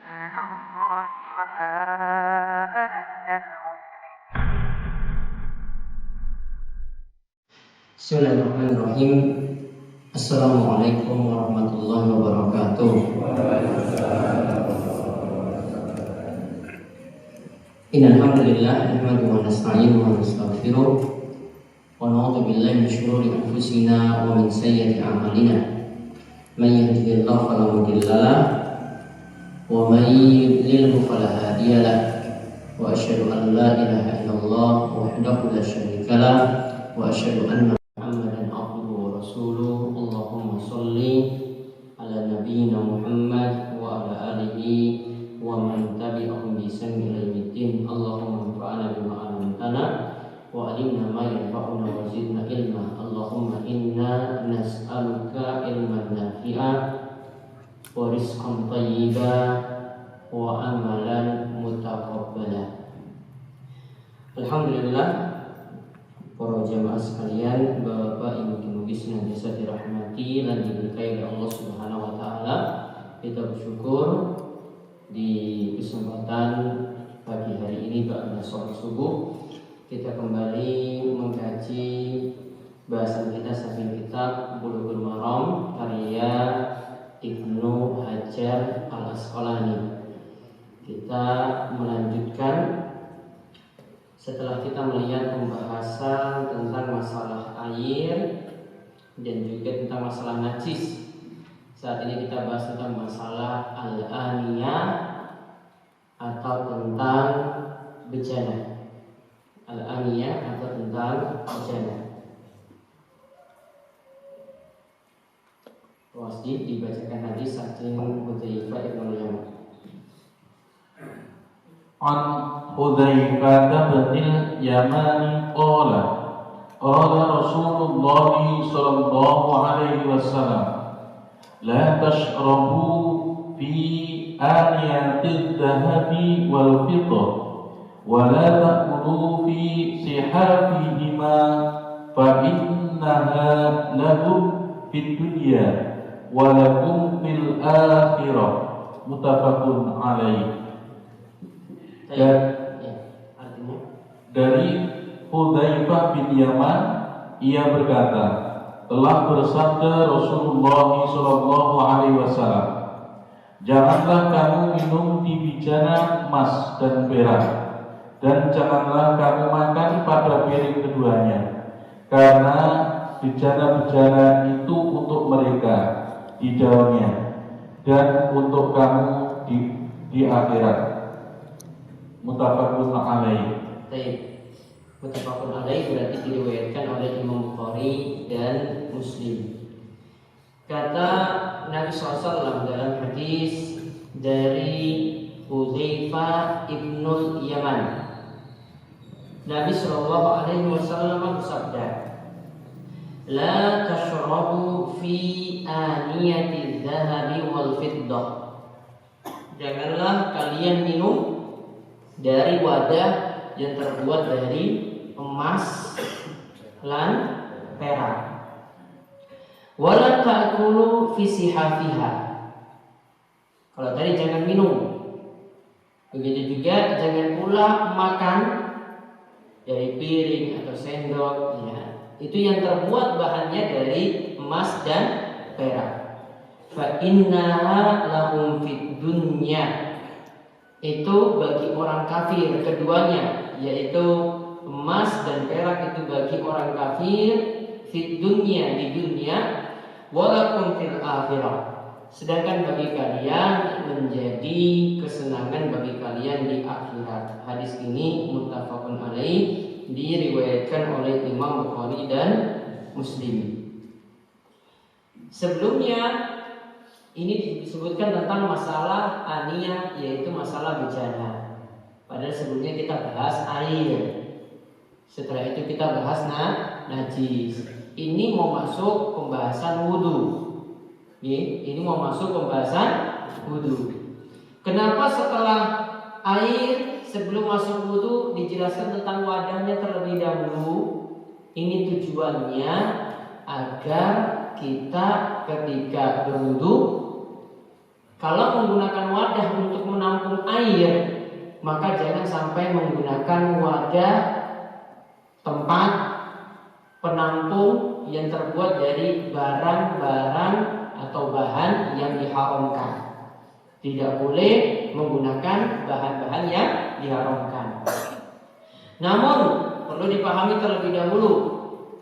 Bismillahirrahmanirrahim. Assalamualaikum warahmatullahi wabarakatuh. Innal hamdalillah nahmaduhu wa nasta'inuhu wa nastaghfiruh wa na'udzu billahi min shururi anfusina wa min sayyiati a'malina. May yahdihillahu fala mudilla lahu wa may yudlilhu fala hadiya lahu. Wa asyhadu an la ilaha illallah wahdahu la syarika lahu wa asyhadu anna Muhammadan abduhu wa rasuluh. Allahumma sholli ala nabiyyina Muhammad wa ala alihi wa man tabi'ahum bi ihsan ila yaumiddin. Allahumma anfa'na bima 'allamtana wa 'allimna ma yanfa'una wa zidna ilma. Allahumma inna nas'aluka ilman nafi'a wa rizqan thayyiban wa amalan mutaqabbala. Alhamdulillah, para jamaah sekalian, Bapak Ibu senantiasa dirahmati dan diberkahi oleh Allah Subhanahu wa taala. Kita bersyukur di kesempatan pagi hari ini ba'da sholat subuh kita kembali mengkaji bahasan kita sambil kitab Bulughul Maram karya Ibnu Hajar Al-Asqalani. Kita melanjutkan setelah kita melihat pembahasan tentang masalah air dan juga tentang masalah najis. Saat ini kita bahas tentang masalah al-aniyah atau tentang bejana. Al-aniyah atau tentang bejana. Wajib dibacakan hadis saking Hudzaifah ibn Yaman. An Hudzaifah bin Yaman qala qala Rasulullah sallallahu alaihi wasallam la tashrabu fi aniyatid dhahabi wal fiddah wa la ta'kulu fi sihafihima fa innaha lahum fid dunya wa lakum fil akhirah. Muttafaqun alaihi. Dari Hudzaifah bin Yaman, ia berkata, telah bersabda Rasulullah SAW, janganlah kamu minum di bijana emas dan perak, dan janganlah kamu makan pada piring keduanya, karena bejana-bejana itu untuk mereka di daunnya dan untuk kamu di akhirat. Muttafaqun alaihi. Baik. Muttafaqun alaihi berarti diriwayatkan oleh Imam Bukhari dan Muslim. Kata Nabi SAW dalam hadis dari Hudzaifah ibnul Yaman, Nabi SAW bersabda, la tashrabu fi aniyati dhahabi wal fiddah. Janganlah kalian minum dari wadah yang terbuat dari emas dan perak. Wala ta'kulu fi sihafiha. Kalau tadi jangan minum, begitu juga jangan pula makan dari piring atau sendok, ya. Itu yang terbuat bahannya dari emas dan perak. Fa innaha lahum fid dunya. Itu bagi orang kafir keduanya, yaitu emas dan perak itu bagi orang kafir fid dunya, di dunia, walakum fil akhirah. Sedangkan bagi kalian menjadi kesenangan bagi kalian di akhirat. Hadis ini muttafaqun alaih, diriwayatkan oleh Imam Bukhari dan Muslim. Sebelumnya ini disebutkan tentang masalah aniyah, yaitu masalah bejana. Padahal sebelumnya kita bahas air. Setelah itu kita bahas najis. Ini mau masuk pembahasan wudu. Ini mau masuk pembahasan wudu. Kenapa setelah air sebelum masuk wudu dijelaskan tentang wadahnya terlebih dahulu? Ini tujuannya agar kita ketika berwudu Kalau menggunakan wadah untuk menampung air, maka jangan sampai menggunakan wadah tempat penampung yang terbuat dari barang-barang atau bahan yang diharamkan. Tidak boleh menggunakan bahan-bahan yang diharamkan. Namun perlu dipahami terlebih dahulu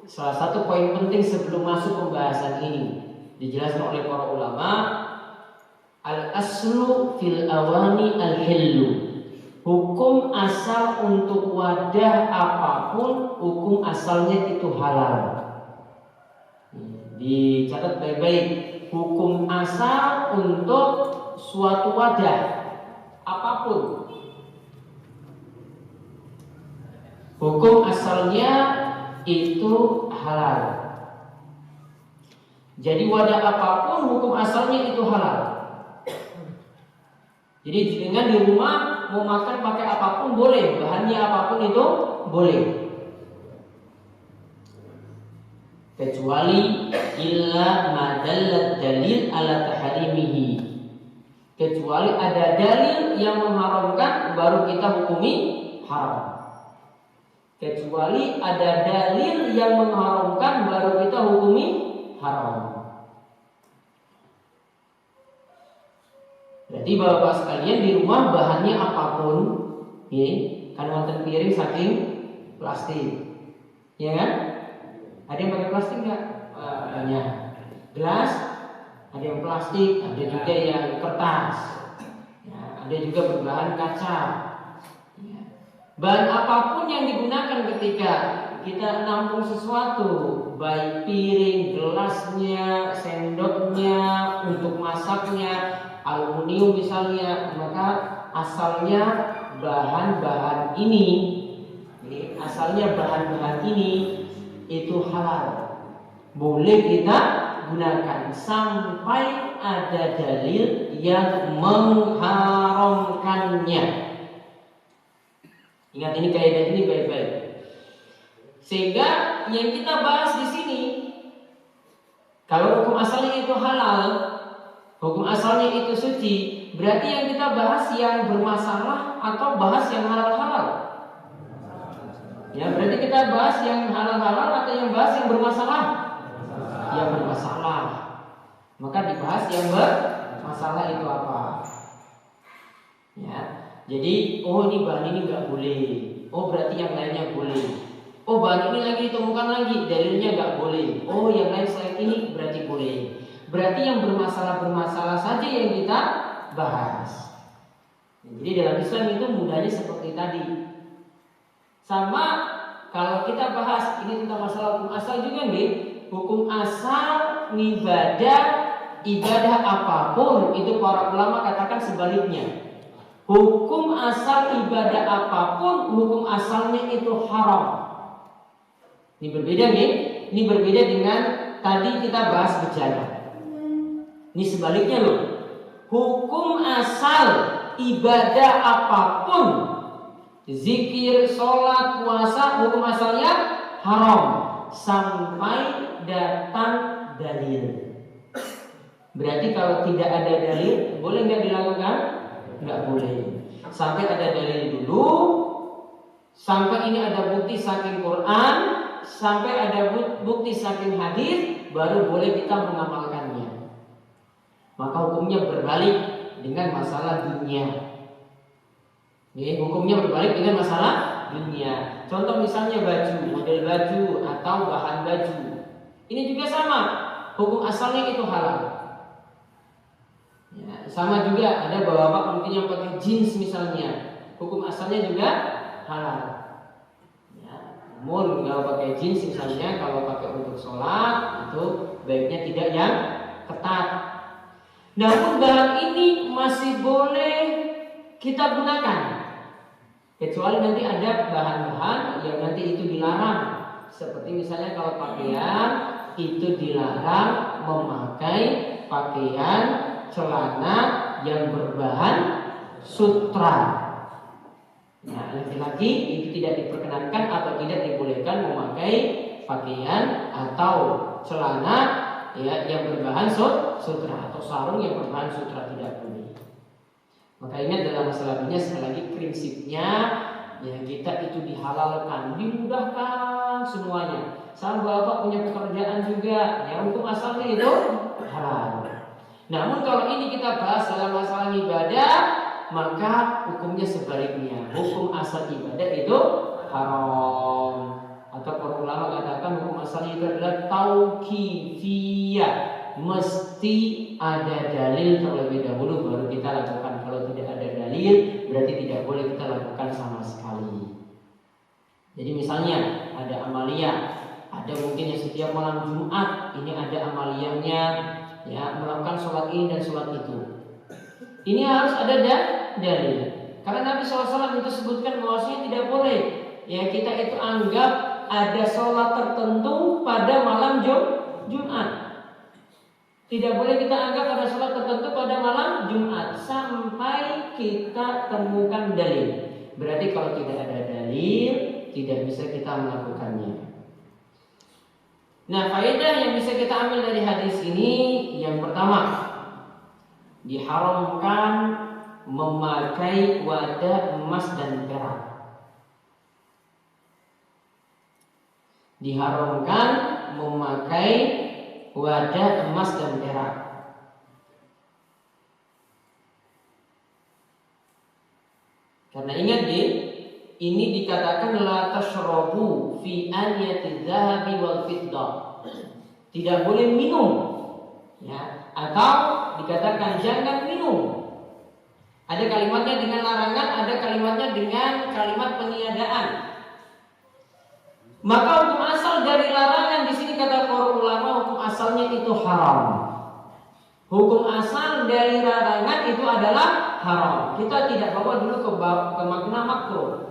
salah satu poin penting sebelum masuk pembahasan ini, dijelaskan oleh para ulama, al-aslu fil awani al-hillu. Hukum asal untuk wadah apapun, hukum asalnya itu halal. Dicatat baik-baik, hukum asal untuk suatu wadah apapun, hukum asalnya itu halal. Jadi wadah apapun hukum asalnya itu halal. Jadi dengan di rumah mau makan pakai apapun boleh, bahannya apapun itu boleh. Kecuali illa madallat dalil ala taharimihi. Kecuali ada dalil yang mengharamkan baru kita hukumi haram. Kecuali ada dalil yang mengharamkan baru kita hukumi haram. Berarti bapak sekalian di rumah bahannya apapun, ya, kan wonten piring saking plastik, ya kan? Ada yang pakai plastik nggak? Banyak. Gelas, ada yang plastik, ada juga yang kertas, ya, ada juga berbahan kaca. Ya. Bahan apapun yang digunakan ketika kita nampung sesuatu, baik piring, gelasnya, sendoknya, untuk masaknya, aluminium misalnya, maka asalnya bahan-bahan ini, asalnya bahan-bahan ini itu halal, boleh kita gunakan sampai ada dalil yang mengharamkannya. Ingat ini kaidah ini baik-baik. Sehingga yang kita bahas di sini, kalau hukum asalnya itu halal, hukum asalnya itu suci, berarti yang kita bahas yang bermasalah atau bahas yang halal-halal? Ya, berarti kita bahas yang halal-halal atau yang bahas yang bermasalah? Yang bermasalah. Maka dibahas yang bermasalah itu apa? Ya, jadi ini bahan ini nggak boleh. Oh berarti yang lainnya boleh. Oh bahan ini lagi ditemukan lagi, dalilnya nggak boleh. Oh yang lain selain ini berarti boleh. Berarti yang bermasalah saja yang kita bahas. Jadi dalam Islam itu mudahnya seperti tadi. Sama kalau kita bahas ini tentang masalah hukum asal juga nih, hukum asal ibadah apapun itu para ulama katakan sebaliknya. Hukum asal ibadah apapun hukum asalnya itu haram. Ini berbeda nih, ini berbeda dengan tadi kita bahas bejana. Ini sebaliknya loh. Hukum asal ibadah apapun, zikir, sholat, puasa, hukum asalnya haram sampai datang dalil. Berarti kalau tidak ada dalil, boleh nggak dilakukan? Nggak boleh. Sampai ada dalil dulu, sampai ini ada bukti saking Quran, sampai ada bukti saking hadis, baru boleh kita mengamalkannya. Maka hukumnya berbalik dengan masalah dunia. Ini hukumnya berbalik dengan masalah dunia. Contoh misalnya baju, model baju atau bahan baju. Ini juga sama, hukum asalnya itu halal. Ya, sama juga ada bapak mungkin yang pakai jeans misalnya, hukum asalnya juga halal. Ya, namun kalau pakai jeans misalnya, kalau pakai untuk sholat itu baiknya tidak yang ketat. Namun bahan ini masih boleh kita gunakan, kecuali nanti ada bahan-bahan yang nanti itu dilarang. Seperti misalnya kalau pakaian itu dilarang memakai pakaian celana yang berbahan sutra. Nah, laki-laki itu tidak diperkenankan atau tidak dibolehkan memakai pakaian atau celana ya yang berbahan sutra atau sarung yang berbahan sutra, tidak boleh. Maka ingat dalam masalah dunia, sekali lagi prinsipnya ya kita itu dihalalkan, dimudahkan semuanya. Sang bapak punya pekerjaan juga, yang hukum asalnya itu halal. Namun kalau ini kita bahas dalam masalah ibadah, maka hukumnya sebaliknya. Hukum asal ibadah itu haram. Atau para ulama katakan hukum asalnya itu adalah tauqifiyah. Mesti ada dalil terlebih dahulu baru kita lakukan. Kalau tidak ada dalil, berarti tidak boleh kita lakukan sama sekali. Jadi misalnya ada amalia, ada mungkin yang setiap malam Jumat ini ada amaliyahnya, ya melakukan sholat ini dan sholat itu. Ini harus ada dalil. Karena Nabi SAW itu sebutkan bahwasanya tidak boleh ya kita itu anggap ada sholat tertentu pada malam Jumat. Tidak boleh kita anggap ada sholat tertentu pada malam Jumat sampai kita temukan dalil. Berarti kalau tidak ada dalil, tidak bisa kita melakukannya. Nah, faedah yang bisa kita ambil dari hadis ini, yang pertama, diharamkan memakai wadah emas dan perak. Diharamkan memakai wadah emas dan perak. Karena ingat ini dikatakan la tashrabu fi aniyati dzahabi wal fiddah. Tidak boleh minum, ya, atau dikatakan jangan minum. Ada kalimatnya dengan larangan, ada kalimatnya dengan kalimat peniadaan. Maka hukum asal dari larangan di sini kata para ulama, hukum asalnya itu haram. Hukum asal dari larangan itu adalah haram. Kita tidak bawa dulu ke makna makruh.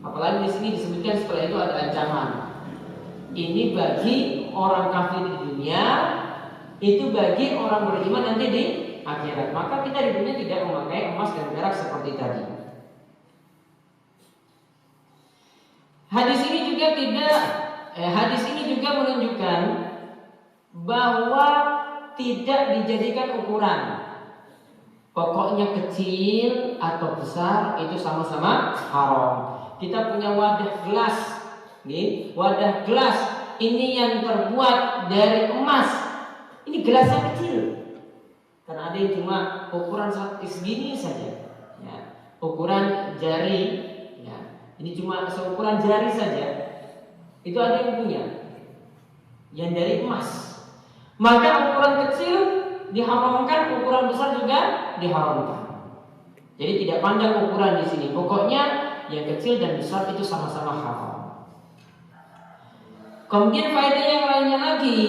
Apalagi di sini disebutkan setelah itu ada ancaman. Ini bagi orang kafir di dunia, itu bagi orang beriman nanti di akhirat. Maka kita di dunia tidak memakai emas dan perak seperti tadi. Hadis ini juga menunjukkan bahwa tidak dijadikan ukuran. Pokoknya kecil atau besar itu sama-sama haram. Kita punya wadah gelas, nih, wadah gelas ini yang terbuat dari emas. Ini gelasnya kecil, karena ada yang cuma ukuran segini saja, ya, ukuran jari, ya, ini cuma seukuran jari saja. Itu ada yang punya, yang dari emas. Maka ukuran kecil diharamkan, ukuran besar juga diharamkan. Jadi tidak pandang ukuran di sini. Pokoknya yang kecil dan besar itu sama-sama haram. Kemudian faedah yang lainnya lagi,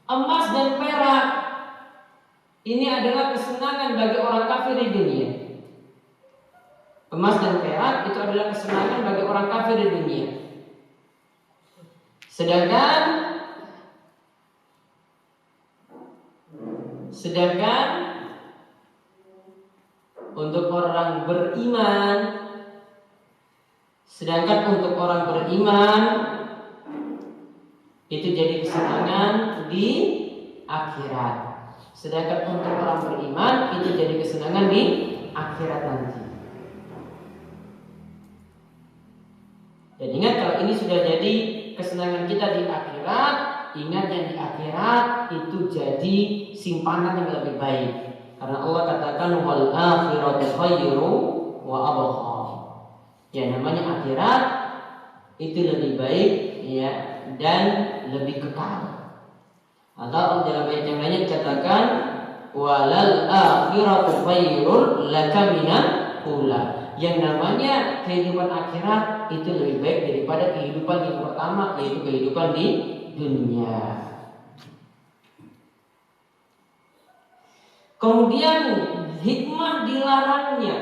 emas dan perak ini adalah kesenangan bagi orang kafir di dunia. Emas dan perak itu adalah kesenangan bagi orang kafir di dunia. Sedangkan untuk orang beriman, itu jadi kesenangan di akhirat. Sedangkan untuk orang beriman itu jadi kesenangan di akhirat nanti. Dan ingat, kalau ini sudah jadi kesenangan kita di akhirat, ingat yang di akhirat itu jadi simpanan yang lebih baik. Karena Allah katakan wal akhiratu khairu wa abqa. Ya, namanya akhirat itu lebih baik, ya, dan lebih kekal. Atau dalam ayat yang lainnya dikatakan walal akhiratu khairul laka minal ula. Yang namanya kehidupan akhirat itu lebih baik daripada kehidupan yang pertama, yaitu kehidupan di dunia. Kemudian hikmah dilarangnya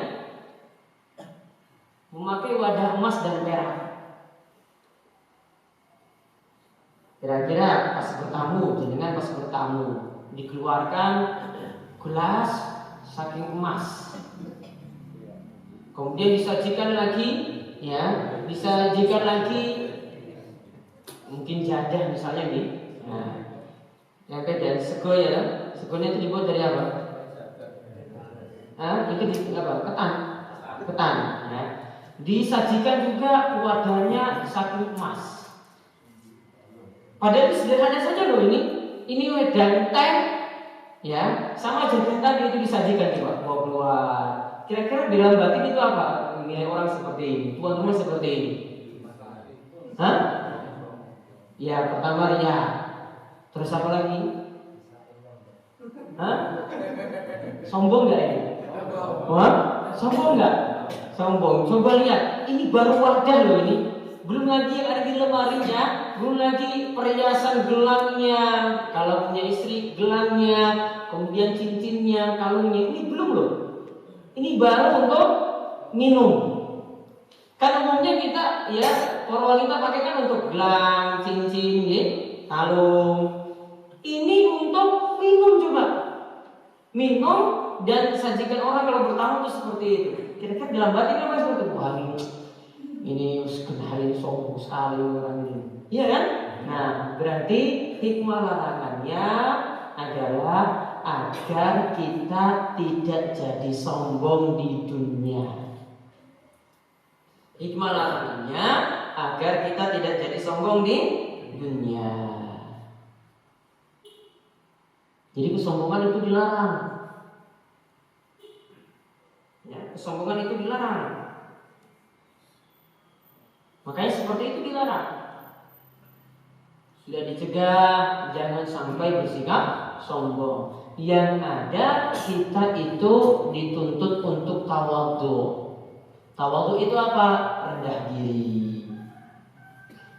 memakai wadah emas dan perak. Kira-kira pas bertamu dikeluarkan gelas saking emas. Kemudian disajikan lagi mungkin jadah misalnya nih. Nah, yang dan sego ya, segonya itu dibuat dari apa? Itu di apa? Ketan. Ya. Disajikan juga wadahnya saking emas. Padahal sederhana saja loh ini. Ini wedang teh, ya, sama jadah tadi itu disajikan coba bawa keluar. Kira-kira di dalam batin itu apa? Nilai orang seperti ini, tuan rumah seperti ini. Hah? Ya, pertama ria. Terus apa lagi? Hah? Sombong nggak ini? Wah, sombong nggak? Sombong. Coba lihat, ini baru wadah loh ini. Belum lagi yang ada di lemarinya, belum lagi perhiasan gelangnya, kalau punya istri gelangnya, kemudian cincinnya, kalungnya, ini belum loh. Ini baru untuk minum. Kan umumnya kita ya para wanita pakai kan untuk gelang, cincin, ya, kalung. Ini untuk minum coba. Minum dan sajikan orang kalau bertamu itu seperti itu. Kira-kira dalam batin apa seperti itu? Wah, ini sekali sombong sekali orang ini. Iya kan? Nah, berarti hikmah larangannya adalah agar kita tidak jadi sombong di dunia. Hikmah larangannya agar kita tidak jadi sombong di dunia. Jadi kesombongan itu dilarang. Ya, kesombongan itu dilarang. Makanya seperti itu dilarang. Sudah dicegah jangan sampai bersikap sombong. Yang ada kita itu dituntut untuk tawadhu. Tawadhu itu apa? Rendah diri.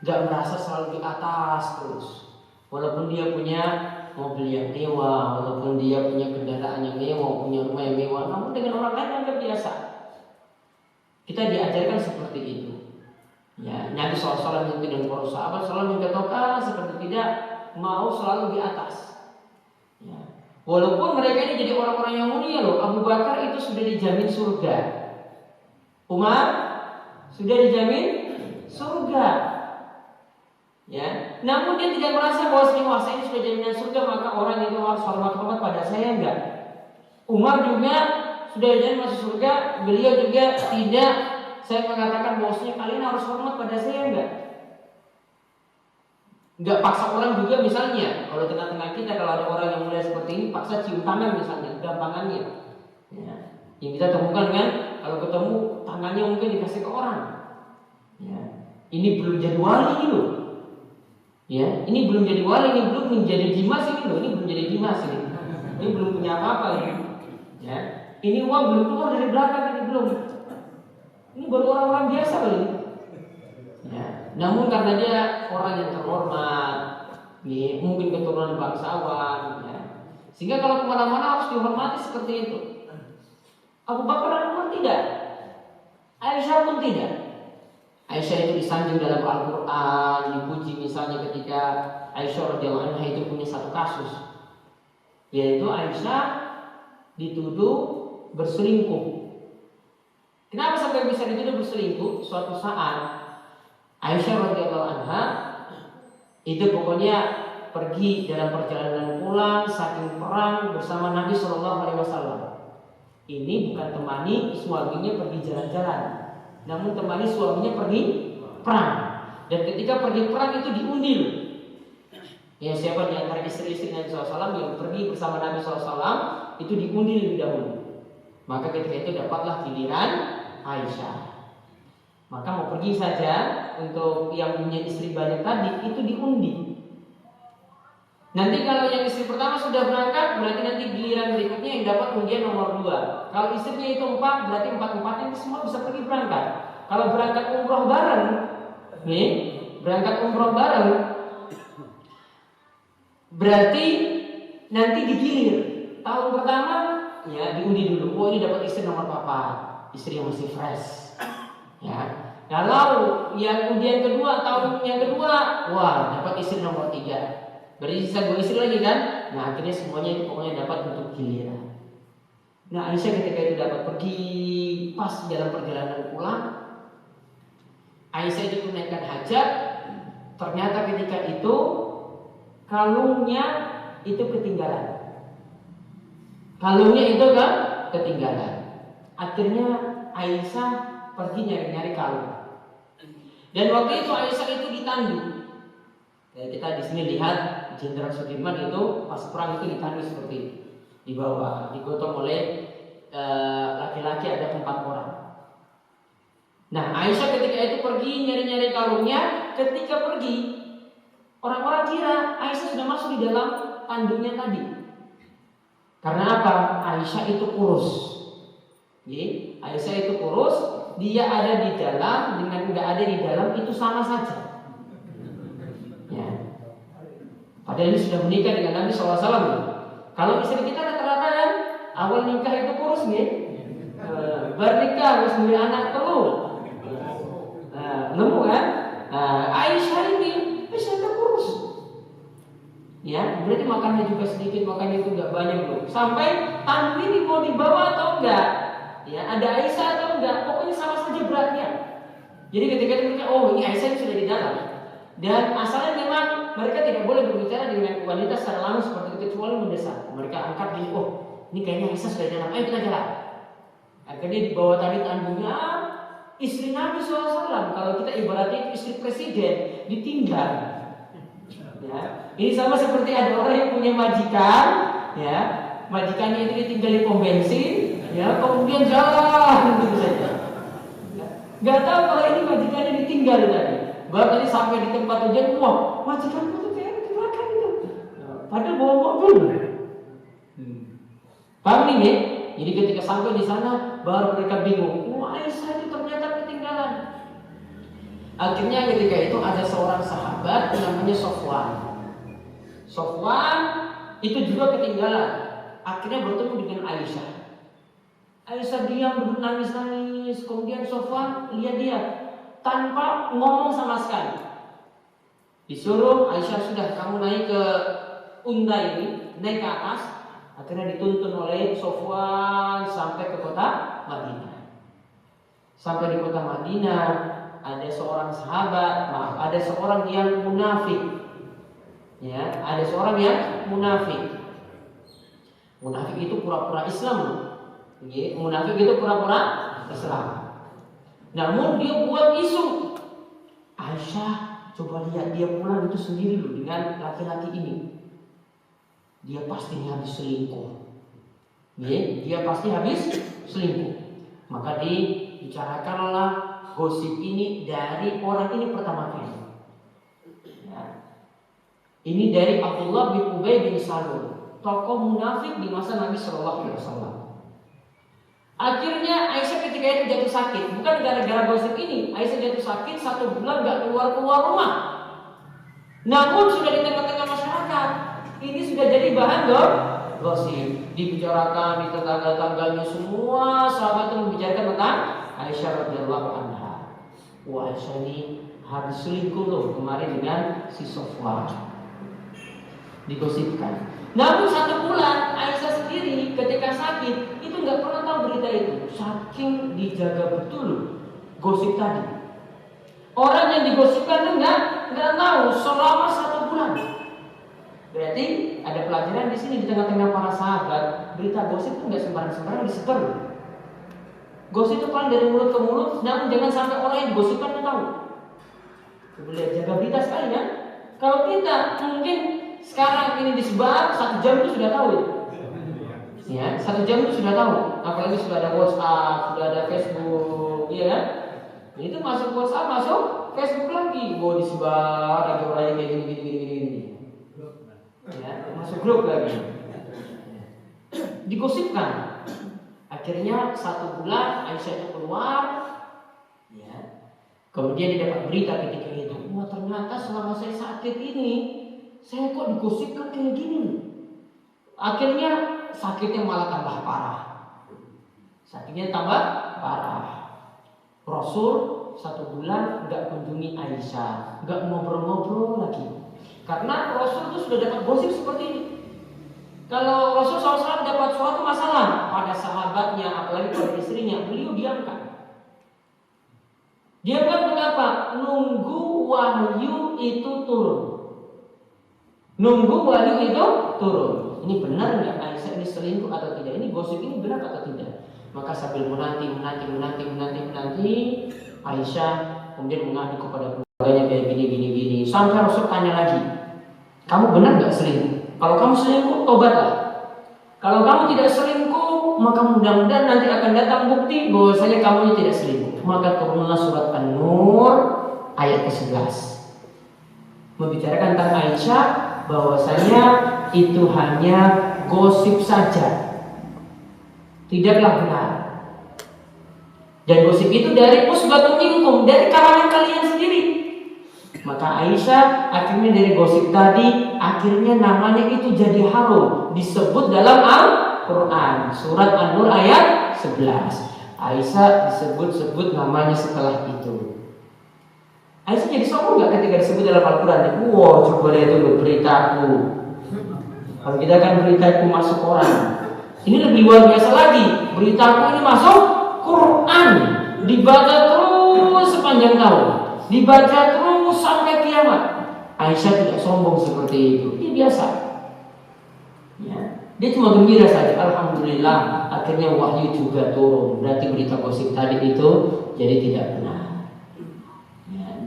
Gak merasa selalu di atas terus. Walaupun dia punya mobil yang mewah, walaupun dia punya kendaraan yang mewah, punya rumah yang mewah, namun dengan orang lain anggap biasa. Kita diajarkan seperti itu. Ya, Nabi SAW itu dan para sahabat selalu mencontohkan seperti tidak mau selalu di atas. Ya. Walaupun mereka ini jadi orang-orang yang mulia loh. Abu Bakar itu sudah dijamin surga. Umar sudah dijamin surga. Ya, namun dia tidak merasa bahwa saya ini sudah jaminan surga maka orang itu harus hormat pada saya, enggak. Umar juga sudah dijamin masuk surga, beliau juga tidak. Saya mengatakan bahwasanya kalian harus hormat pada saya, enggak paksa orang juga misalnya. Kalau tengah-tengah kita kalau ada orang yang mulia seperti ini paksa cium tangan misalnya, gampangannya. Ya. Yang kita temukan kan kalau ketemu tangannya mungkin dikasih ke orang. Ya. Ini belum jadi wali ini loh. Ya, ini belum jadi wali, ini belum menjadi Dimas ini loh, ini belum jadi Dimas ini. Ini belum punya apa-apa ini. Ya. Ini uang belum keluar dari belakang ini belum. Ini baru orang-orang biasa kali. Ya. Namun karena dia orang yang terhormat, ya, mungkin keturunan bangsawan, ya. Sehingga kalau kemana-mana harus dihormati seperti itu. Abu Bakar dan Umar tidak, Aisyah pun tidak. Aisyah itu disanjung dalam Al-Quran, dipuji misalnya ketika Aisyah radhiyallahu anha itu punya satu kasus, yaitu Aisyah dituduh berselingkuh. Kenapa sampai bisa dituduh berselingkuh? Suatu saat Aisyah radhiyallahu anha itu pokoknya pergi dalam perjalanan pulang saking perang bersama Nabi SAW. Ini bukan temani suaminya pergi jalan-jalan, namun temani suaminya pergi perang. Dan ketika pergi perang itu diundiu. Ya, siapa di antara istri-istri Nabi SAW yang pergi bersama Nabi SAW itu diundi lebih dahulu. Maka ketika itu dapatlah giliran Aisyah. Maka mau pergi saja untuk yang punya istri banyak tadi itu diundi. Nanti kalau yang istri pertama sudah berangkat, berarti nanti giliran berikutnya yang dapat undian nomor 2. Kalau istrinya itu 4, berarti 4-4 ini semua bisa pergi berangkat. Kalau berangkat umroh bareng, nih, berangkat umroh bareng, berarti nanti digilir. Tahun pertama, ya diundi dulu. Oh, ini dapat istri nomor 4, istri yang masih fresh. Ya. Kalau yang undian kedua, tahun yang kedua, wah dapat istri nomor 3. Berarti sisa 2 istri lagi kan? Nah akhirnya semuanya itu pokoknya dapat untuk giliran. Nah Aisyah ketika itu dapat pergi pas dalam perjalanan pulang, Aisyah itu menaikkan hajat, ternyata ketika itu kalungnya itu ketinggalan. Kalungnya itu kan ketinggalan. Akhirnya Aisyah pergi nyari-nyari kalung. Dan waktu itu Aisyah itu ditandu. Ya, kita di sini lihat Jenderal Sudirman itu pas perang itu ditandu seperti itu. Di bawah digotong oleh laki-laki ada 4 orang. Nah, Aisyah ketika itu pergi nyari-nyari kalungnya. Ketika pergi, orang-orang kira Aisyah sudah masuk di dalam tanduknya tadi. Karena apa? Aisyah itu kurus. Jadi, Aisyah itu kurus, dia ada di dalam dengan nggak ada di dalam itu sama saja. Ya. Padahal ini sudah menikah dengan Nabi SAW. Kalau istri kita rata-rata kan awal nikah itu kurus nih, bernikah harus punya anak telur, lemu kan? Aisyah itu kurus. Ya, berarti makannya juga sedikit, makannya itu nggak banyak loh. Sampai tandu ini mau dibawa atau enggak? Ya, ada Aisyah atau enggak? Pokoknya sama saja beratnya. Jadi ketika mereka, oh ini Aisyah sudah di dalam. Dan asalnya memang mereka tidak boleh berbicara dengan wanita secara langsung seperti itu kecuali mendesak. Mereka angkat gini, oh ini kayaknya Aisyah sudah di dalam, ayo kita jalan. Akhirnya dibawa tadi tandunya istri Nabi SAW. Kalau kita ibaratnya istri presiden ditinggal. Ya, ini sama seperti ada orang yang punya majikan, ya, majikannya itu ditinggal di pom bensin, ya, kemudian jalan gitu saja. Gak tahu kalau ini majikannya ditinggal tadi. Baru tadi sampai di tempat tujuan, wah, majikanku tuh kayak di belakang itu. Padahal bawa mobil. Paham nih? Jadi ketika sampai di sana, baru mereka bingung. Wah, Aisyah itu ternyata ketinggalan. Akhirnya ketika itu ada seorang sahabat namanya Sofwan. Sofwan itu juga ketinggalan. Akhirnya bertemu dengan Aisyah. Aisyah diam duduk nangis-nangis. Kemudian Sofwan lihat dia tanpa ngomong sama sekali. Disuruh Aisyah, sudah kamu naik ke unta ini, naik ke atas. Akhirnya dituntun oleh Sofwan sampai ke kota Madinah. Sampai di kota Madinah ada seorang sahabat, ada seorang yang munafik. Ya, ada seorang yang munafik. Munafik itu pura-pura Islam. Ya, munafik itu pura-pura Islam. Namun dia buat isu. Aisyah, coba lihat dia pulang itu sendiri loh dengan laki-laki ini. Dia pasti habis selingkuh. Dia pasti habis selingkuh. Maka dibicarakanlah gosip ini dari orang ini pertama kali. Ya. Ini dari Abdullah bin Ubay bin Salul, tokoh munafik di masa Nabi Shallallahu Alaihi Wasallam. Akhirnya Aisyah ketika itu jatuh sakit, bukan gara-gara gosip ini. Aisyah jatuh sakit 1 bulan gak keluar rumah. Namun sudah di tengah-tengah masyarakat. Ini sudah jadi bahan gosip, dibicarakan di tetangga-tangganya, semua sahabat itu membicarakan tentang Aisyah radhiyallahu anha. Wah, Aisyah ini habis selingkuh loh kemarin dengan si Sofwan. Digosipkan. Namun 1 bulan Aisyah sendiri ketika sakit itu nggak pernah tahu berita itu. Saking dijaga betul gosip tadi. Orang yang digosipkan itu nggak tahu selama 1 bulan. Berarti ada pelajaran di sini di tengah-tengah para sahabat. Berita gosip itu nggak sembarang-sembarang disebar. Gosip itu paling dari mulut ke mulut, namun jangan sampai orang yang digosipkan itu tahu. Boleh jaga berita sekali kan? Kalau kita mungkin sekarang ini disebar 1 jam itu sudah tahu ya. 1 jam itu sudah tahu. Apalagi sudah ada WhatsApp, sudah ada Facebook, iya kan? Itu masuk WhatsApp, masuk Facebook lagi, mau disebar lagi orang kayak gini. Ya, masuk grup lagi. Digosipkan. Akhirnya 1 bulan Aisyah itu keluar. Ya. Kemudian dia dapat berita ketika itu. Wah, ternyata selama saya sakit ini, saya kok digosipkan kayak gini. Akhirnya sakitnya malah tambah parah. Sakitnya tambah parah. Rasul 1 bulan nggak kunjungi Aisyah, nggak ngobrol-ngobrol lagi. Karena Rasul itu sudah dapat gosip seperti ini. Kalau Rasul SAW dapat suatu masalah pada sahabatnya, apalagi pada istrinya, beliau diamkan. Diamkan mengapa? Nunggu wahyu itu turun. Nunggu wahyu itu turun. Ini benar nggak Aisyah ini selingkuh atau tidak? Ini gosip ini benar atau tidak? Maka sambil menanti Aisyah kemudian mengadu kepada keluarganya kayak gini. Sampai Rasul tanya lagi, kamu benar nggak selingkuh? Kalau kamu selingkuh, tobatlah. Kalau kamu tidak selingkuh, maka mudah-mudahan nanti akan datang bukti bahwasanya kamu tidak selingkuh. Maka turunlah surat An-Nur ayat ke-11 membicarakan tentang Aisyah bahwasanya itu hanya gosip saja, tidaklah benar. Dan gosip itu dari usbatun minkum, dari kalangan kalian sendiri. Maka Aisyah akhirnya dari gosip tadi, akhirnya namanya itu jadi harum, disebut dalam Al-Quran surat An-Nur ayat 11. Aisyah disebut-sebut namanya setelah itu. Aisyah jadi sombong nggak ketika disebut dalam Al-Quran? Wow, coba lihat dulu beritaku. Kalau kita kan beritaku masuk Quran, ini lebih luar biasa lagi. Beritaku ini masuk Quran, dibaca terus sepanjang tahun, dibaca terus sampai kiamat. Aisyah tidak sombong seperti itu, ini biasa. Ya, dia cuma gembira saja. Alhamdulillah, akhirnya wahyu juga turun. Berarti berita gosip tadi itu jadi tidak benar.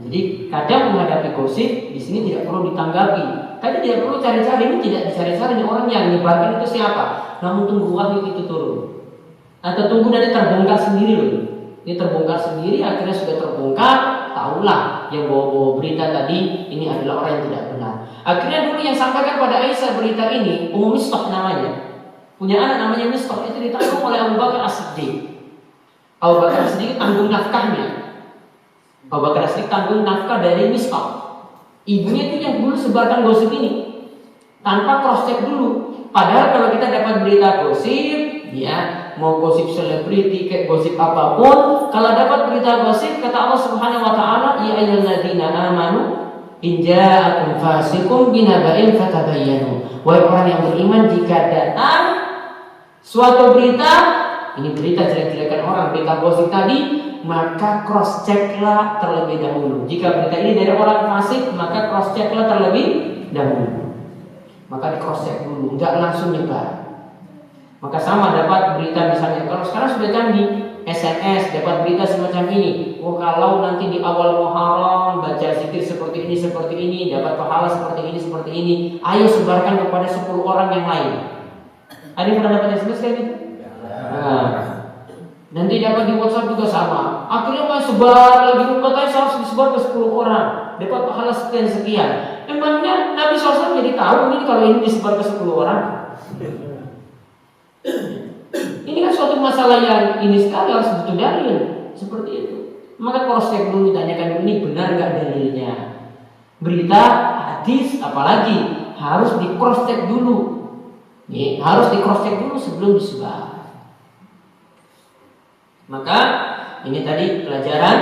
Jadi kadang menghadapi gosip di sini tidak perlu ditanggapi. Tadi tidak perlu cari-cari, ini tidak dicari-cari nih orang yang nyebarkan itu siapa. Namun tunggu wahyu itu turun. Atau tunggu nanti terbongkar sendiri loh. Ini terbongkar sendiri, akhirnya sudah terbongkar, tahulah yang bawa-bawa berita tadi ini adalah orang yang tidak benar. Akhirnya dulu yang sampaikan pada Aisyah berita ini, Mistah namanya. Punya anak namanya Mistah, itu ditanggung oleh Abu Bakar As-Siddiq. Abu Bakar As-Siddiq tanggung nafkahnya. Abu Bakar As-Siddiq tanggung nafkah dari Mistah. Ibunya itu yang dulu sebarkan gosip ini tanpa cross check dulu. Padahal kalau kita dapat berita gosip, ya mau gosip selebriti kayak gosip apapun, kalau dapat berita gosip, kata Allah Subhanahu Wa Taala, ya ayyuhalladzina amanu in ja'akum fasiqun binaba'in fatabayyanu. Wahai orang yang beriman, jika datang suatu berita, ini berita jelek-jelekan orang, berita gosip tadi, maka cross checklah terlebih dahulu. Jika berita ini dari orang fasik, maka cross checklah terlebih dahulu. Maka di cross check dulu, enggak langsung nyebar. Maka sama dapat berita misalnya, kalau sekarang sudah canggih, SMS dapat berita semacam ini. Oh, kalau nanti di awal Muharram baca zikir seperti ini, dapat pahala seperti ini. Ayo sebarkan kepada 10 orang yang lain. Ada yang pernah dapat SMS kayak gitu? Nah, nanti dapat di WhatsApp juga sama. Akhirnya mau sebar lagi, katanya harus disebar ke 10 orang, dapat pahala sekian. Emangnya Nabi SAW jadi tahu ini kalau ini disebar ke 10 orang? Ini kan suatu masalah yang ini sekali harus butuh dalil seperti itu. Maka cross check dulu, ditanyakan ini benar nggak dalilnya. Berita, hadis, apalagi harus di cross check dulu. Nih, harus di cross check dulu sebelum disebar. Maka ini tadi pelajaran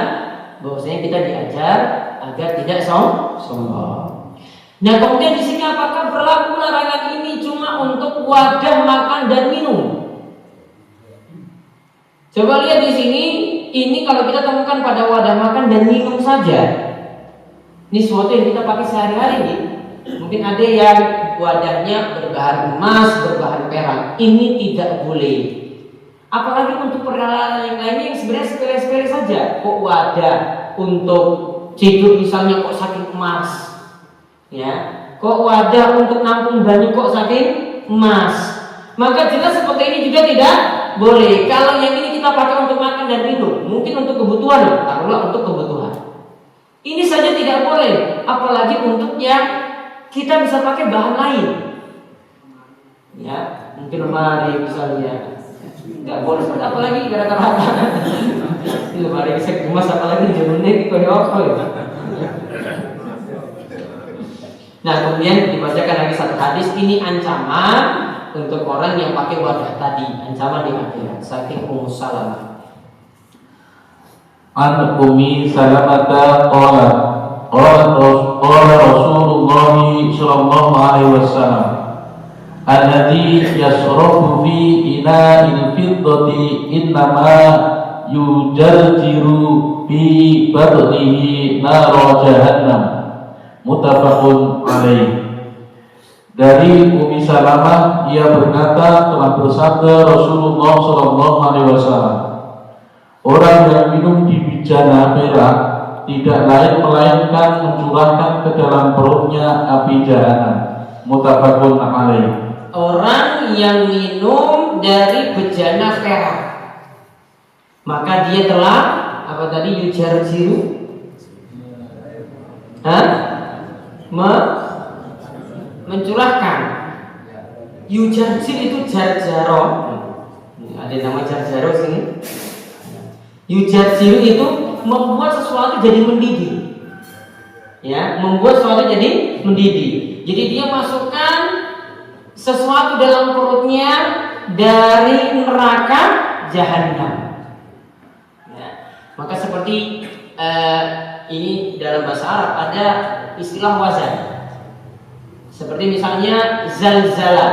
bahwasanya kita diajar agar tidak sombong. Nah, kemudian di sini apakah berlaku larangan ini cuma untuk wadah makan dan minum? Coba lihat di sini, ini kalau kita temukan pada wadah makan dan minum saja. Ini sesuatu yang kita pakai sehari-hari nih. Mungkin ada yang wadahnya berbahan emas, berbahan perak. Ini tidak boleh. Apalagi untuk peralatan yang lainnya yang sebenarnya sepele-sepele saja. Kok wadah untuk tidur misalnya kok saking emas, ya? Kok wadah untuk nampung banyu kok saking emas? Maka jelas seperti ini juga tidak boleh. Kalau yang ini kita pakai untuk makan dan minum, mungkin untuk kebutuhan, taruhlah untuk kebutuhan. Ini saja tidak boleh. Apalagi untuk yang kita bisa pakai bahan lain, ya? Mungkin lemari misalnya. Nggak boleh seperti apa lagi gara-gara itu mari bisa kemas apalagi jenuhnya itu apa ya. Nah, kemudian dibacakan lagi satu hadis, ini ancaman untuk orang yang pakai wadah tadi, ancaman di akhirat. Saking Ummu Salamah. An Ummi Salamah qala Rasulullah sallallahu alaihi wasallam alladhi yasrafu fi ina'il fiddati innama yujarjiru fi batnihi nara jahannam Muttafaqun alaih. Dari Ummi Salamah, ia berkata, telah bersabda Rasulullah Shallallahu Alaihi Wasallam, orang yang minum di bejana perak tidak lain melainkan mencurahkan ke dalam perutnya api jahanam. Muttafaqun alaih. Orang yang minum dari bejana perak, maka dia telah apa tadi, yujarjiru, mencurahkan. Yujarjir itu jarjaro, ada nama jarjaro sini. Yujarjiru itu membuat sesuatu jadi mendidih, ya, membuat sesuatu jadi mendidih. Jadi dia masukkan sesuatu dalam perutnya dari neraka jahanam. Ya. Maka seperti ini dalam bahasa Arab ada istilah wazan. Seperti misalnya zalzala,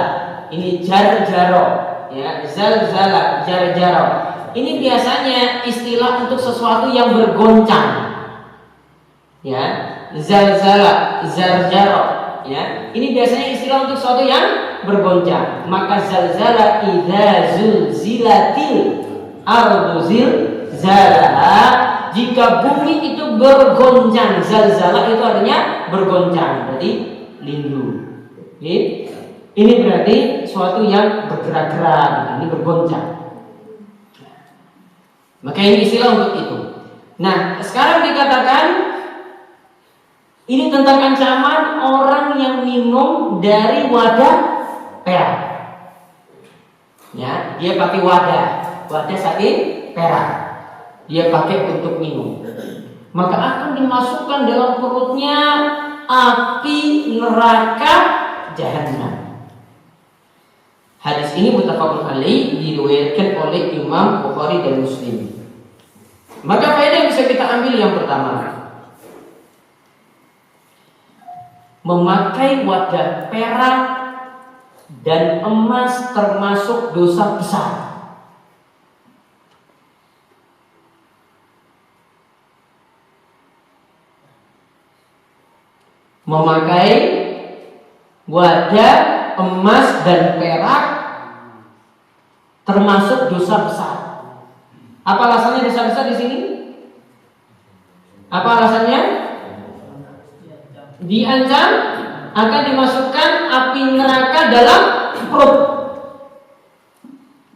ini jarjaro, ya, zalzala, jarjaro. Ini biasanya istilah untuk sesuatu yang bergoncang, ya, zalzala, zarjaro, ya. Ini biasanya istilah untuk sesuatu yang bergoncang. Maka zalzala idza zulzilatil ardu zilzalaha, jika bumi itu bergoncang. Zalzala itu artinya bergoncang, berarti lindu. Ini berarti sesuatu yang bergerak-gerak, ini bergoncang. Maka ini istilah untuk itu. Nah, sekarang dikatakan ini tentang ancaman orang yang minum dari wadah perak. Ya, dia pakai wadah saking perak. Dia pakai untuk minum. Maka akan dimasukkan dalam perutnya api neraka jahanam. Hadis ini muttafaqun alaih, diriwayatkan oleh Imam Bukhari dan Muslim. Maka faedah yang bisa kita ambil yang pertama, memakai wadah perak dan emas termasuk dosa besar. Memakai wadah emas dan perak termasuk dosa besar. Apa alasannya dosa besar di sini? Apa alasannya? Diancam akan dimasukkan api neraka dalam perut.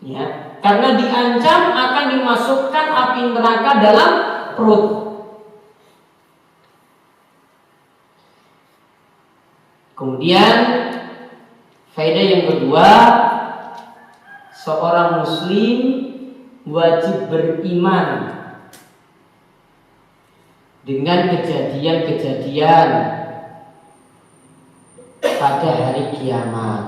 Ya, karena diancam akan dimasukkan api neraka dalam perut. Kemudian faedah yang kedua, seorang muslim wajib beriman dengan kejadian-kejadian pada hari kiamat.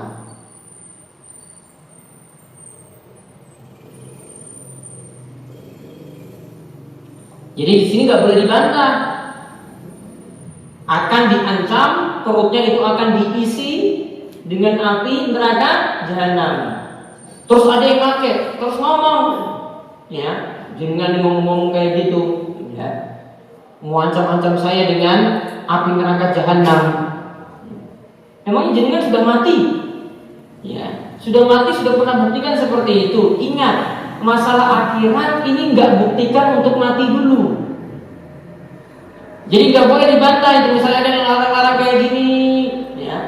Jadi di sini nggak boleh dibantah. Akan diancam, perutnya itu akan diisi dengan api neraka jahanam. Terus ada yang kaget, terus ngomong, ya, dengan ngomong kayak gitu, ya, mau ancam-ancam saya dengan api neraka jahanam. Emangnya jenengan sudah mati? Ya, sudah mati, sudah pernah buktikan seperti itu. Ingat, masalah akhirat ini nggak buktikan untuk mati dulu. Jadi nggak boleh dibantah itu. Misalnya ada yang larang-larang kayak gini, ya,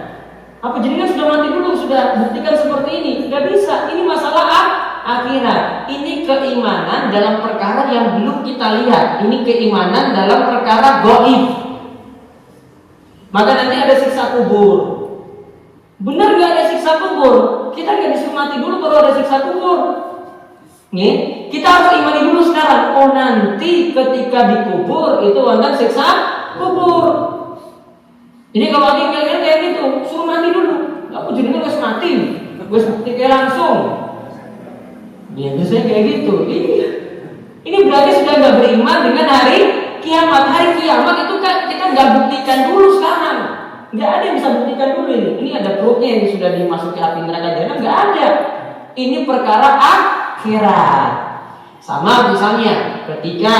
apa jenengan sudah mati dulu, sudah buktikan seperti ini? Nggak bisa. Ini masalah akhirat. Ini keimanan dalam perkara yang belum kita lihat. Ini keimanan dalam perkara gaib. Maka nanti ada siksa kubur. Benar nggak ada siksa kubur? Kita nggak disuruh mati dulu baru ada siksa kubur. Nih, kita harus imani dulu sekarang. Oh, nanti ketika dikubur itu akan siksa kubur. Jadi kalau ada yang kayak gitu, suruh mati dulu. Aku jenengan harus mati, harus bukti langsung. Ya biasanya kayak gitu. Ini berarti sudah nggak beriman dengan hari kiamat. Hari kiamat itu kan kita nggak buktikan dulu sekarang. Nggak ada yang bisa buktikan dulu ini. Ini ada perutnya yang sudah dimasuki api neraka jahanam, nggak ada. Ini perkara akhirat. Sama misalnya ketika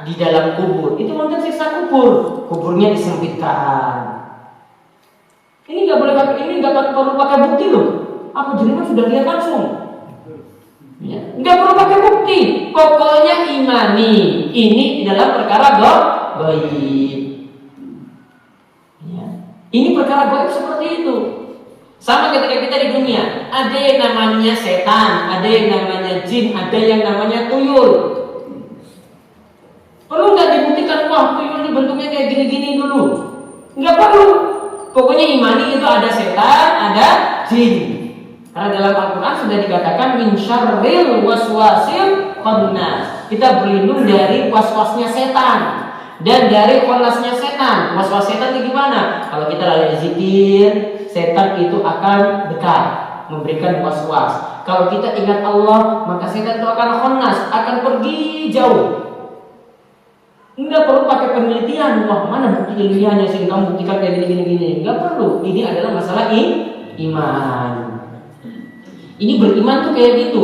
di dalam kubur. Itu mantan siksa kubur. Kuburnya disempitkan. Ini nggak boleh pakai, ini nggak perlu pakai bukti loh. Apa jenengan sudah lihat langsung? Ya, nggak perlu pakai bukti. Pokoknya imani. Ini dalam perkara gaib. Ya. Ini perkara gaib seperti itu. Sama ketika kita di dunia, ada yang namanya setan, ada yang namanya jin, ada yang namanya tuyul. Perlu nggak dibuktikan, wah tuyul ini bentuknya kayak gini-gini dulu? Nggak perlu. Pokoknya imani itu ada setan, ada jin. Karena dalam Al-Quran sudah dikatakan min syarril waswasil khannas. Kita berlindung dari was-wasnya setan dan dari khanasnya setan. Was-was setan itu gimana? Kalau kita lalai zikir, setan itu akan dekat, memberikan was-was. Kalau kita ingat Allah, maka setan itu akan khannas, akan pergi jauh. Enggak perlu pakai penelitian. Wah, mana bukti ilmiahnya sih kamu buktikan kayak gini. Enggak perlu. Ini adalah masalah iman. Ini beriman tuh kayak gitu.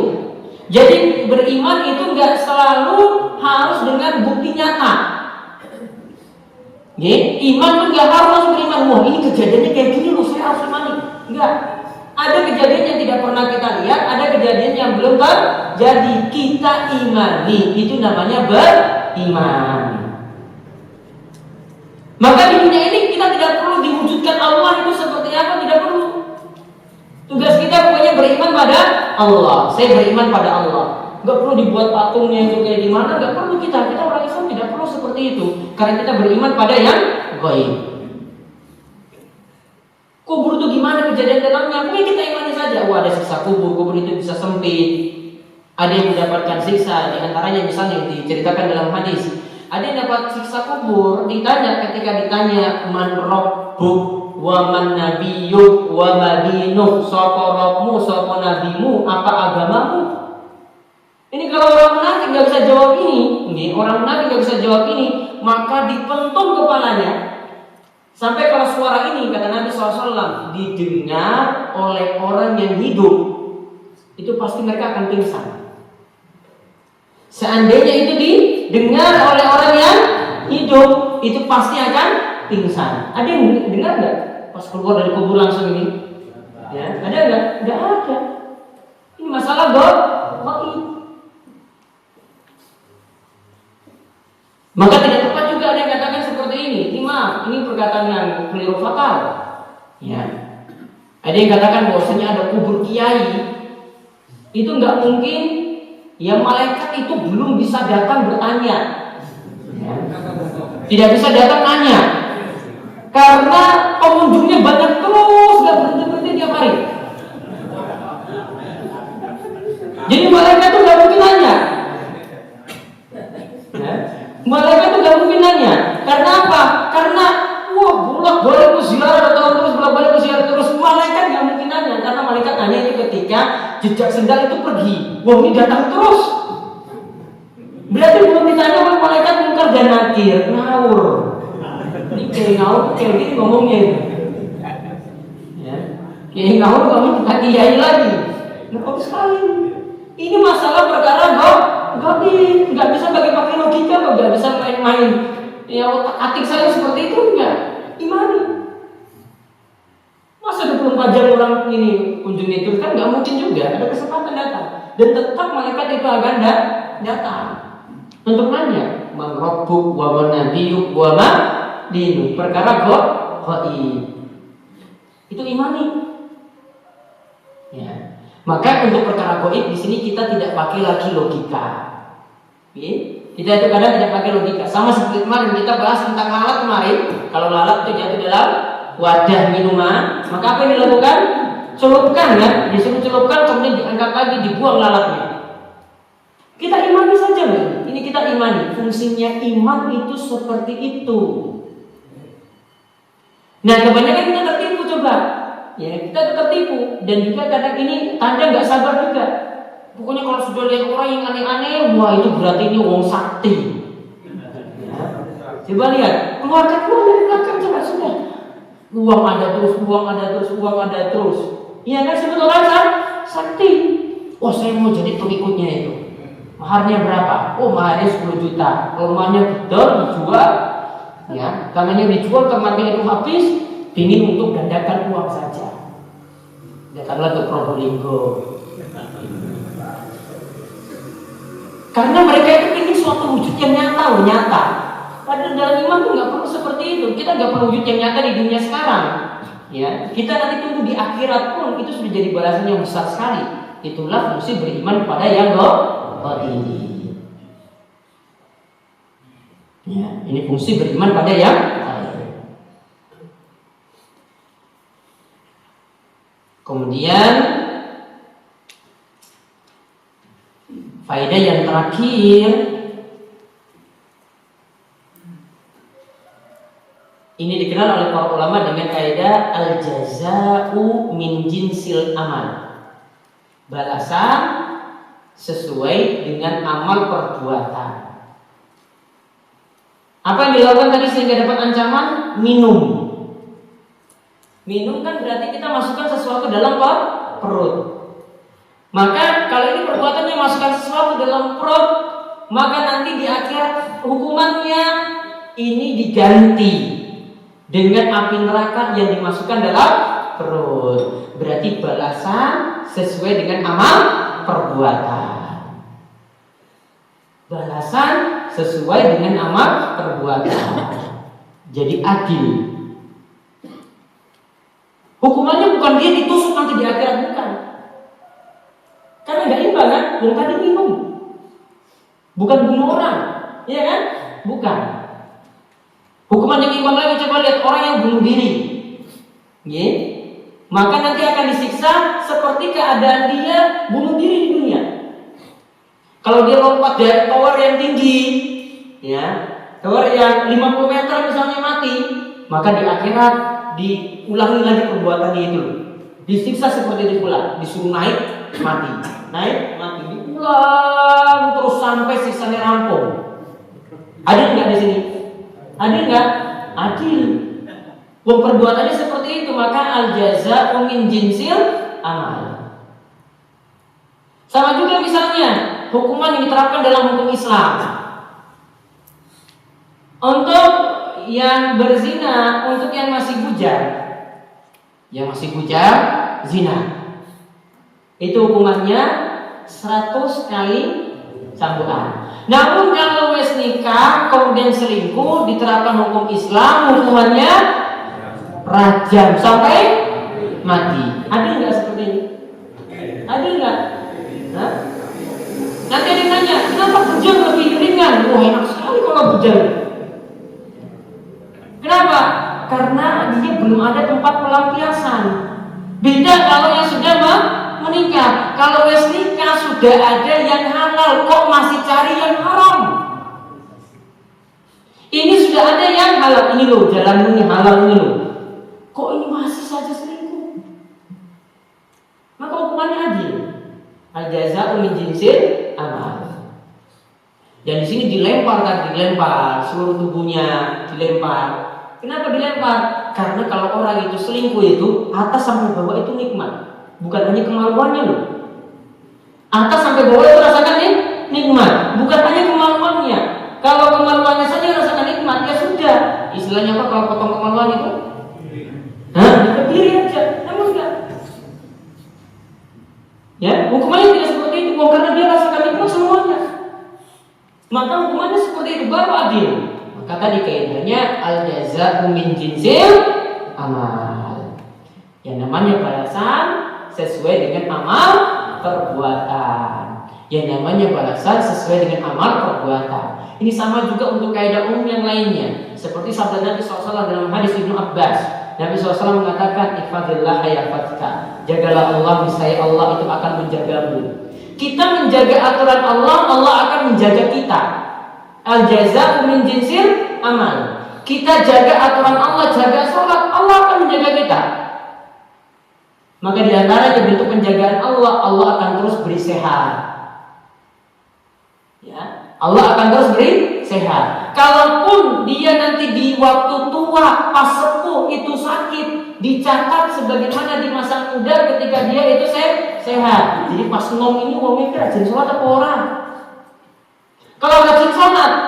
Jadi beriman itu enggak selalu harus dengan bukti nyata. Iman tuh enggak harus beriman. Wah, ini kejadiannya kayak gini loh, saya harus imani. Enggak. Ada kejadian yang tidak pernah kita lihat, ada kejadian yang belum terjadi. Kita imani. Itu namanya beriman. Maka di dunia ini kita tidak perlu diwujudkan Allah itu seperti apa, tidak perlu. Tugas kita pokoknya beriman pada Allah. Saya beriman pada Allah. Gak perlu dibuat patungnya itu kayak gimana, gak perlu kita. Kita orang Islam tidak perlu seperti itu. Karena kita beriman pada yang gaib. Kubur itu gimana kejadian dalamnya? Pokoknya kita imani saja. Wah, ada siksa kubur. Kubur itu bisa sempit. Ada yang mendapatkan siksa. Di antaranya misalnya diceritakan dalam hadis. Ada yang dapat siksa kubur. Ketika ditanya man rabbuk wa man nabiyyuk wa madinuk, sapa rabbmu, sapa nabimu, apa agamamu? Ini kalau orang munafik nggak bisa jawab ini, orang munafik nggak bisa jawab ini, maka dipentung kepalanya. Sampai kalau suara ini, kata Nabi SAW, didengar oleh orang yang hidup, itu pasti mereka akan pingsan. Seandainya itu didengar oleh orang yang hidup, itu pasti akan pingsan. Ada yang dengar nggak? Pas keluar dari kubur langsung ini, ya, ada nggak? Nggak ada. Ini masalah gaib. Maka tidak tepat juga ada yang katakan seperti ini. Maaf, ini perkataan yang keliru fatal. Ya. Ada yang katakan bahwasanya ada kubur kiai. Itu nggak mungkin. Ya, malaikat itu belum bisa datang bertanya. Ya. Tidak bisa datang nanya. Karena pengunjungnya banyak terus, nggak berhenti tiap hari. Jadi malaikat itu nggak mungkin nanya. Ya. Malaikat itu nggak mungkin nanya. Karena apa? Karena bolak-balik ziarah terus, bolak-balik ziarah terus. Malaikat nggak mungkin nanya. Karena malaikat nanya itu ketika jejak sendal itu pergi. Wah, ini datang terus. Berarti belum ditanya oleh malaikat mungkar dan nakir, ngawur. Ini kayak ngawur, kayak gini ngomongnya itu. Ya, kayak ngawur kamu kita kiai lagi. Ngawur sekali. Ini masalah perkara gaib, nggak bisa pakai logika, nggak bisa main-main. Ya otak-atik saya seperti itu enggak. Imani. Masa 24 jam orang ini kunjung itu kan nggak mungkin juga. Ada kesempatan datang dan tetap malaikat itu akan datang untuk nanya man rabbuk wa man nabiyyuk wa ma dinuk, perkara gaib. Itu imani. Ya. Maka untuk perkara gaib di sini kita tidak pakai lagi logika. Kita itu kadang tidak pakai logika. Sama seperti kemarin kita bahas tentang lalat kemarin. Kalau lalat itu jatuh dalam wadah minuman, maka apa yang dilakukan? Celupkan ya, disuruh celupkan kemudian diangkat lagi, dibuang lalatnya. Kita imani saja loh. Ini kita imani. Fungsinya iman itu seperti itu. Nah, kebanyakan kita tertipu coba. Ya, kita tertipu dan juga kadang ini tanda nggak sabar juga. Pokoknya kalau sudah lihat orang yang aneh-aneh, wah itu berarti ini wong sakti. Ya. Coba lihat, keluarkan uang dari belakang coba sudah. Uang ada terus, uang ada terus, uang ada terus. Iya kan sebut orang sakti. Wah saya mau jadi pengikutnya itu. Maharnya berapa? Oh, maharnya 10 juta. Kalau maharnya betul dijual, ya, karenanya dijual temannya itu habis, ingin untuk gandakan uang saja. Datanglah ke Probolinggo. Karena mereka itu ingin suatu wujud yang nyata, nyata. Padahal dalam iman tuh nggak perlu seperti itu. Kita nggak perlu wujud yang nyata di dunia sekarang. Ya, kita nanti tunggu di akhirat pun itu sudah jadi balasan yang besar sekali. Itulah fungsi beriman kepada yang gaib. Ya, ini fungsi beriman pada yang gaib. Kemudian faedah yang terakhir, ini dikenal oleh para ulama dengan kaidah al-jaza'u min jinsil amal. Balasan sesuai dengan amal perbuatan. Apa yang dilakukan tadi sehingga dapat ancaman? Minum. Minum kan berarti kita masukkan sesuatu dalam perut. Maka kalau ini perbuatannya masukkan sesuatu dalam perut, maka nanti di akhirat hukumannya ini diganti dengan api neraka yang dimasukkan dalam perut. Berarti balasan sesuai dengan amal perbuatan. Balasan sesuai dengan amal perbuatan. Jadi adil. Hukumannya bukan dia ditusuk nanti di akhirat, bukan. Karena nggak imbang kan? Yang tadi minum, bukan bunuh orang, iya kan? Bukan. Hukuman yang imbang lagi, coba lihat orang yang bunuh diri, ya, maka nanti akan disiksa seperti keadaan dia bunuh diri di dunia. Kalau dia lompat dari tower yang tinggi, ya, tower yang 50 meter misalnya mati, maka di akhirat diulangi lagi perbuatannya itu, disiksa seperti itu pula, disuruh naik, mati, naik, mati, diulang terus sampai siksanya rampung. Adil nggak di sini? Adil nggak? Adil. Wong perbuatannya seperti itu, maka al-jaza'u min jinsil amal. Sama juga misalnya hukuman yang diterapkan dalam hukum Islam untuk yang berzina, untuk yang masih bujang, zina, itu hukumannya 100 kali cambukan. Namun kalau wes nikah kemudian selingkuh, diterapkan hukum Islam, hukumannya rajam sampai mati. Adil nggak seperti ini? Adil nggak? Nanti ada yang nanya, kenapa bujang lebih ringan? Wah, enak sekali kalau bujang. Kenapa? Karena dia belum ada tempat pelampiasan. Beda kalau yang sudah menikah. Kalau wes nikah sudah ada yang halal, kok masih cari yang haram? Ini sudah ada yang halal, ini loh jalan ini halal ini loh. Kok ini masih saja selingkuh? Maka hukumannya adil. Al-jaza'u min jinsil amal. Dan di sini dilempar seluruh tubuhnya dilempar. Kenapa dilempar? Karena kalau orang itu selingkuh itu atas sampai bawah itu nikmat, bukan hanya kemaluannya loh. Atas sampai bawah itu rasakan nikmat, bukan hanya kemaluannya. Kalau kemaluannya saja rasakan nikmat, ya sudah. Istilahnya apa kalau potong kemaluan itu? Berdiri aja, namun enggak. Ya, hukumannya tidak seperti itu, karena dia rasakan nikmat semuanya. Maka hukumannya seperti itu, baru adil. Maka tadi kaidahnya al-jaza'u min jinsil amal. Yang namanya balasan sesuai dengan amal perbuatan. Yang namanya balasan sesuai dengan amal perbuatan. Ini sama juga untuk kaidah umum yang lainnya. Seperti sabda Nabi SAW dalam hadis Ibnu Abbas. Nabi SAW mengatakan, "Ihfadillah yahfadka." Jagalah Allah, niscaya Allah itu akan menjagamu. Kita menjaga aturan Allah, Allah akan menjaga kita. Al-jaza'u min jinsil amal. Kita jaga aturan Allah, jaga sholat, Allah akan menjaga kita. Maka di antara bentuk penjagaan Allah, Allah akan terus beri sehat. Ya, Allah akan terus beri sehat. Kalaupun dia nanti di waktu tua, pas sepuh itu sakit, dicatat sebagaimana di masa muda ketika dia itu sehat. Jadi pas nom ini mau mikir rajin sholat apa orang?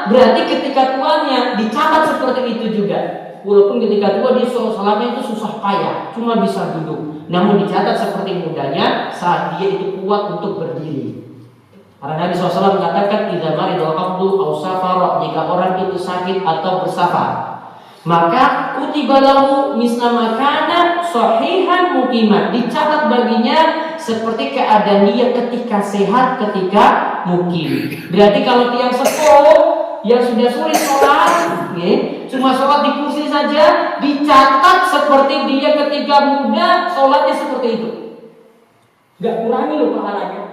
berarti ketika tuanya dicatat seperti itu juga. Walaupun ketika tua dia sholatnya itu susah payah, cuma bisa duduk. Namun dicatat seperti mudanya saat dia itu kuat untuk berdiri. Karena Nabi SAW mengatakan idza maridal abdu aw safara, jika orang itu sakit atau bersafar, maka kutiba lahu misla makana sahihan muqiman, dicatat baginya seperti keadaan dia ketika sehat, ketika mukim. Berarti kalau tiang sepuh yang sudah sulit sholat, cuma sholat di kursi saja, dicatat seperti dia ketika muda sholatnya seperti itu. Gak kurangi loh pahalanya.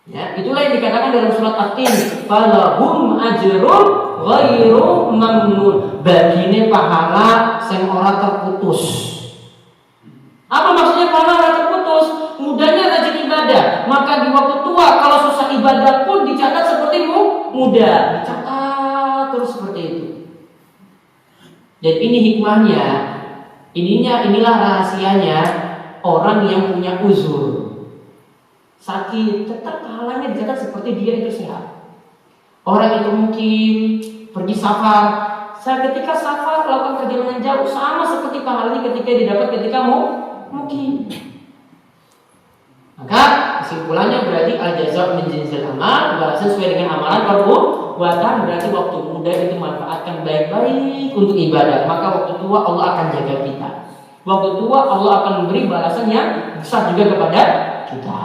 Ya, itulah yang dikatakan dalam surat At-Tin, falahum ajrun ghairu mamnun, bagine pahala sing ora terputus. Apa maksudnya pahala ora terputus? Mudanya rajin ibadah, maka di waktu tua kalau susah ibadah pun dicatat seperti muda, dicatat terus seperti itu. Dan ini hikmahnya, inilah rahasianya orang yang punya uzur. Sakit, tetap pahalanya dicatat seperti dia itu sehat. Orang itu mungkin pergi safar, ketika safar melakukan perjalanan jauh sama seperti pahalanya ketika didapat ketika mungkin. Maka kesimpulannya berarti al-jazaa min jinsil amal, balasan sesuai dengan amalan perbuatan. Berarti waktu muda itu manfaatkan baik-baik untuk ibadah, maka waktu tua Allah akan jaga kita. Waktu tua Allah akan memberi balasan yang besar juga kepada kita.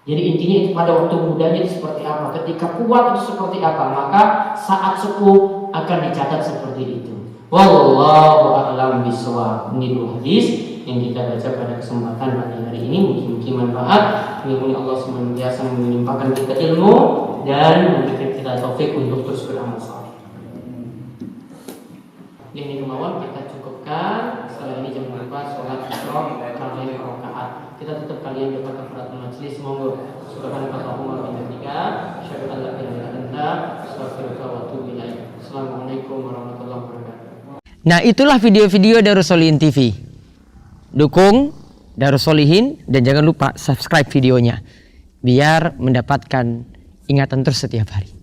Jadi intinya itu pada waktu mudanya itu seperti apa, ketika kuat itu seperti apa, maka saat sepuh akan dicatat seperti itu. Wallahu a'lam bishawab. Ini dua hadis yang kita baca pada kesempatan pagi hari ini. Mungkin manfaat. Mudah-mudahan Allah senantiasa melimpahkan kita ilmu dan memberikan kita taufik untuk terus beramal saleh. Ini kemauan kita cukupkan. Setelah ini jam 4 sholat isya kalian rakaat. Kita tetap kalian dapat kafaratul majlis. Monggo. Subhanakallahumma wa bihamdika asyhadu an la ilaha illa anta astaghfiruka wa atubu ilaik. Assalamualaikum warahmatullahi wabarakatuh. Nah, itulah video-video Darus Sholihin TV. Dukung Darus Sholihin dan jangan lupa subscribe videonya biar mendapatkan ingatan terus setiap hari.